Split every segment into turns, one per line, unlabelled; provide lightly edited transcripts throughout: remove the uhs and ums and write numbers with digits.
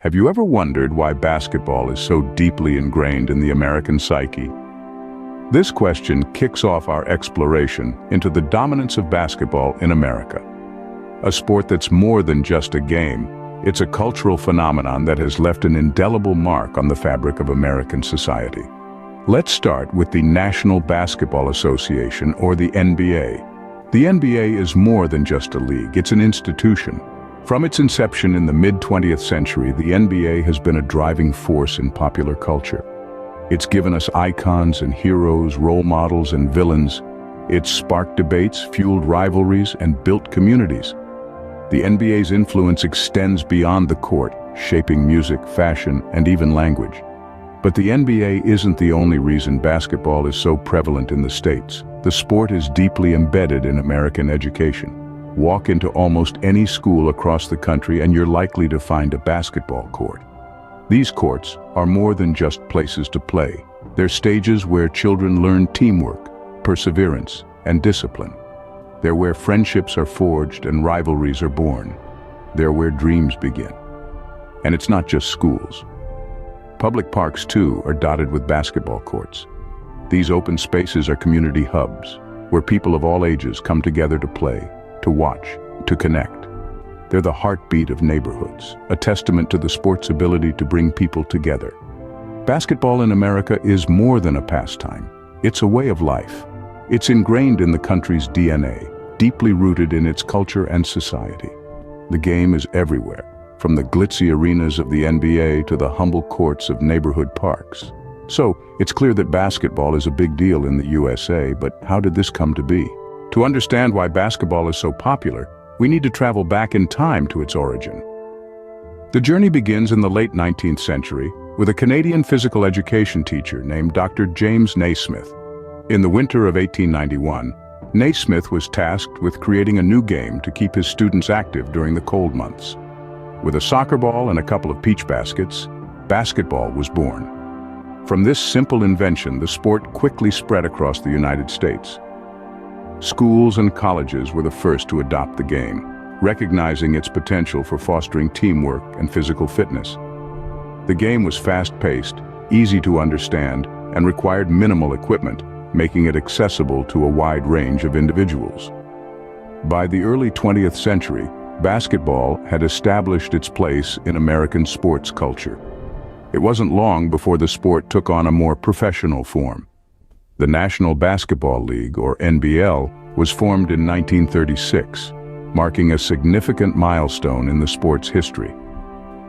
Have you ever wondered why basketball is so deeply ingrained in the American psyche? This question kicks off our exploration into the dominance of basketball in America. A sport that's more than just a game, it's a cultural phenomenon that has left an indelible mark on the fabric of American society. Let's start with the National Basketball Association, or the NBA. The NBA is more than just a league, it's an institution. From its inception in the mid-20th century, the NBA has been a driving force in popular culture. It's given us icons and heroes, role models and villains. It's sparked debates, fueled rivalries, and built communities. The NBA's influence extends beyond the court, shaping music, fashion, and even language. But the NBA isn't the only reason basketball is so prevalent in the States. The sport is deeply embedded in American education. Walk into almost any school across the country and you're likely to find a basketball court. These courts are more than just places to play. They're stages where children learn teamwork, perseverance, and discipline. They're where friendships are forged and rivalries are born. They're where dreams begin. And it's not just schools. Public parks, too, are dotted with basketball courts. These open spaces are community hubs, where people of all ages come together to play, to watch, to connect. They're the heartbeat of neighborhoods, a testament to the sport's ability to bring people together. Basketball in America is more than a pastime. It's a way of life. It's ingrained in the country's DNA, deeply rooted in its culture and society. The game is everywhere, from the glitzy arenas of the NBA to the humble courts of neighborhood parks. So, it's clear that basketball is a big deal in the USA, but how did this come to be? To understand why basketball is so popular, we need to travel back in time to its origin. The journey begins in the late 19th century with a Canadian physical education teacher named Dr. James Naismith. In the winter of 1891, Naismith was tasked with creating a new game to keep his students active during the cold months. With a soccer ball and a couple of peach baskets, basketball was born. From this simple invention, the sport quickly spread across the United States. Schools and colleges were the first to adopt the game, recognizing its potential for fostering teamwork and physical fitness. The game was fast-paced, easy to understand, and required minimal equipment, making it accessible to a wide range of individuals. By the early 20th century, basketball had established its place in American sports culture. It wasn't long before the sport took on a more professional form. The National Basketball League, or NBL, was formed in 1936, marking a significant milestone in the sport's history.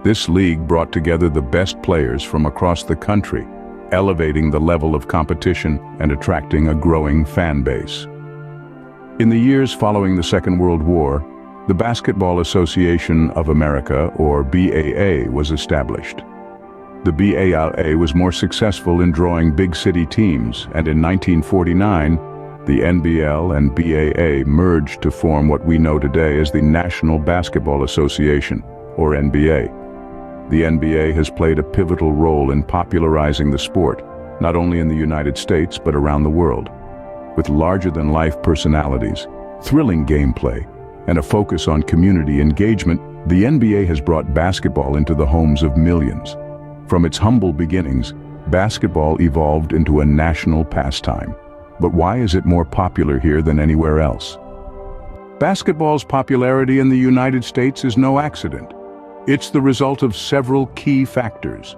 This league brought together the best players from across the country, elevating the level of competition and attracting a growing fan base. In the years following the Second World War, the Basketball Association of America, or BAA, was established. The BAA was more successful in drawing big city teams, and in 1949, the NBL and BAA merged to form what we know today as the National Basketball Association, or NBA. The NBA has played a pivotal role in popularizing the sport, not only in the United States but around the world. With larger-than-life personalities, thrilling gameplay, and a focus on community engagement, the NBA has brought basketball into the homes of millions. From its humble beginnings, basketball evolved into a national pastime. But why is it more popular here than anywhere else? Basketball's popularity in the United States is no accident. It's the result of several key factors.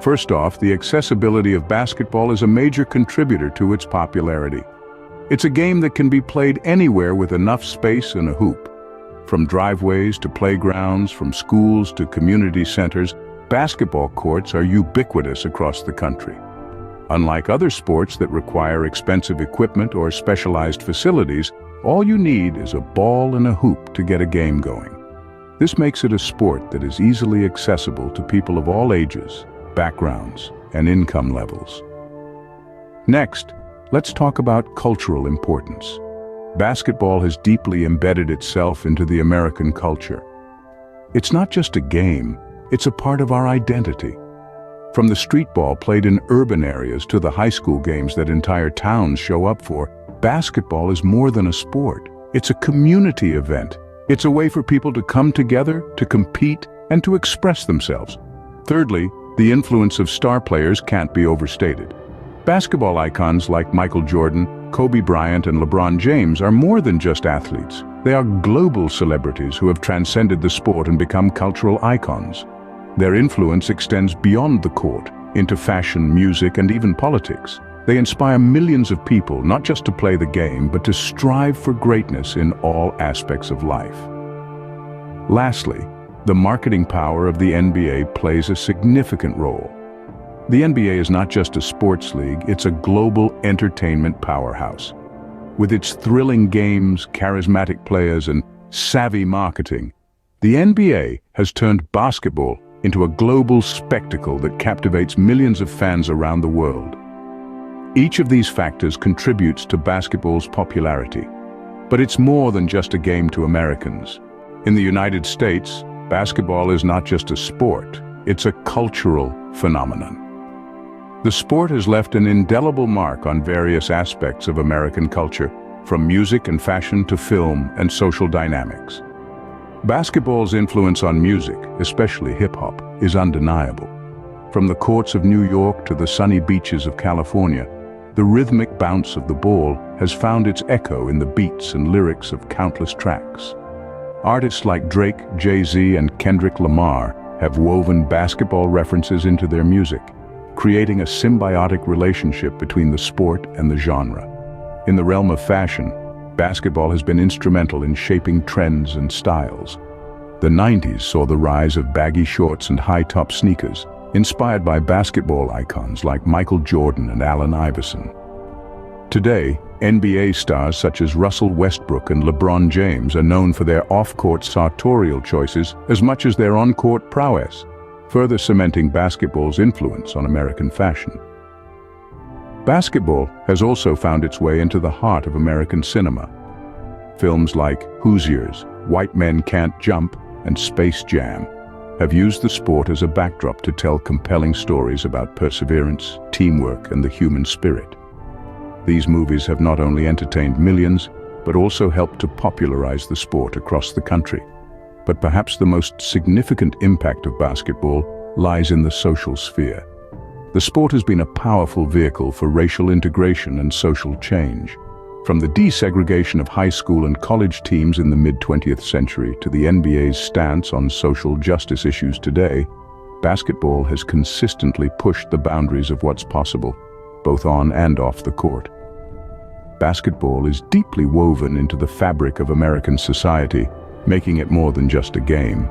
First off, the accessibility of basketball is a major contributor to its popularity. It's a game that can be played anywhere with enough space and a hoop. From driveways to playgrounds, from schools to community centers, basketball courts are ubiquitous across the country. Unlike other sports that require expensive equipment or specialized facilities, all you need is a ball and a hoop to get a game going. This makes it a sport that is easily accessible to people of all ages, backgrounds, and income levels. Next, let's talk about cultural importance. Basketball has deeply embedded itself into the American culture. It's not just a game, it's a part of our identity. From the street ball played in urban areas to the high school games that entire towns show up for, basketball is more than a sport. It's a community event. It's a way for people to come together, to compete, and to express themselves. Thirdly, the influence of star players can't be overstated. Basketball icons like Michael Jordan, Kobe Bryant, and LeBron James are more than just athletes. They are global celebrities who have transcended the sport and become cultural icons. Their influence extends beyond the court, into fashion, music, and even politics. They inspire millions of people not just to play the game, but to strive for greatness in all aspects of life. Lastly, the marketing power of the NBA plays a significant role. The NBA is not just a sports league, it's a global entertainment powerhouse. With its thrilling games, charismatic players, and savvy marketing, the NBA has turned basketball into a global spectacle that captivates millions of fans around the world. Each of these factors contributes to basketball's popularity. But it's more than just a game to Americans. In the United States, basketball is not just a sport, it's a cultural phenomenon. The sport has left an indelible mark on various aspects of American culture, from music and fashion to film and social dynamics. Basketball's influence on music, especially hip-hop, is undeniable. From the courts of New York to the sunny beaches of California, the rhythmic bounce of the ball has found its echo in the beats and lyrics of countless tracks. Artists like Drake, Jay-Z, and Kendrick Lamar have woven basketball references into their music, creating a symbiotic relationship between the sport and the genre. In the realm of fashion, basketball has been instrumental in shaping trends and styles. The 90s saw the rise of baggy shorts and high-top sneakers, inspired by basketball icons like Michael Jordan and Allen Iverson. Today, NBA stars such as Russell Westbrook and LeBron James are known for their off-court sartorial choices as much as their on-court prowess, further cementing basketball's influence on American fashion. Basketball has also found its way into the heart of American cinema. Films like Hoosiers, White Men Can't Jump, and Space Jam have used the sport as a backdrop to tell compelling stories about perseverance, teamwork, and the human spirit. These movies have not only entertained millions, but also helped to popularize the sport across the country. But perhaps the most significant impact of basketball lies in the social sphere. The sport has been a powerful vehicle for racial integration and social change. From the desegregation of high school and college teams in the mid-20th century to the NBA's stance on social justice issues today, basketball has consistently pushed the boundaries of what's possible, both on and off the court. Basketball is deeply woven into the fabric of American society, making it more than just a game.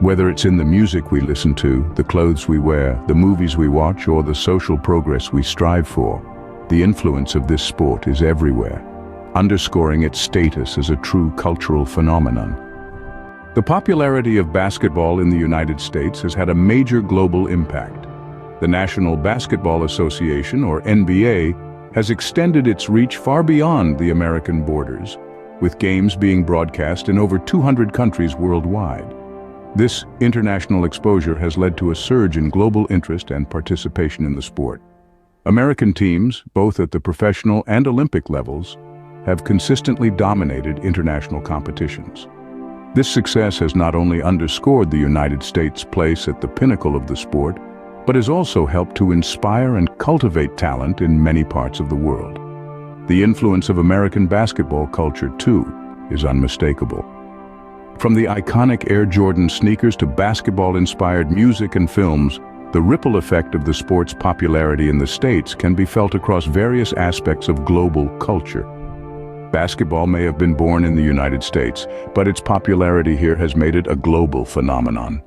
Whether it's in the music we listen to, the clothes we wear, the movies we watch, or the social progress we strive for, the influence of this sport is everywhere, underscoring its status as a true cultural phenomenon. The popularity of basketball in the United States has had a major global impact. The National Basketball Association, or NBA, has extended its reach far beyond the American borders, with games being broadcast in over 200 countries worldwide. This international exposure has led to a surge in global interest and participation in the sport. American teams, both at the professional and Olympic levels, have consistently dominated international competitions. This success has not only underscored the United States' place at the pinnacle of the sport, but has also helped to inspire and cultivate talent in many parts of the world. The influence of American basketball culture, too, is unmistakable. From the iconic Air Jordan sneakers to basketball-inspired music and films, the ripple effect of the sport's popularity in the States can be felt across various aspects of global culture. Basketball may have been born in the United States, but its popularity here has made it a global phenomenon.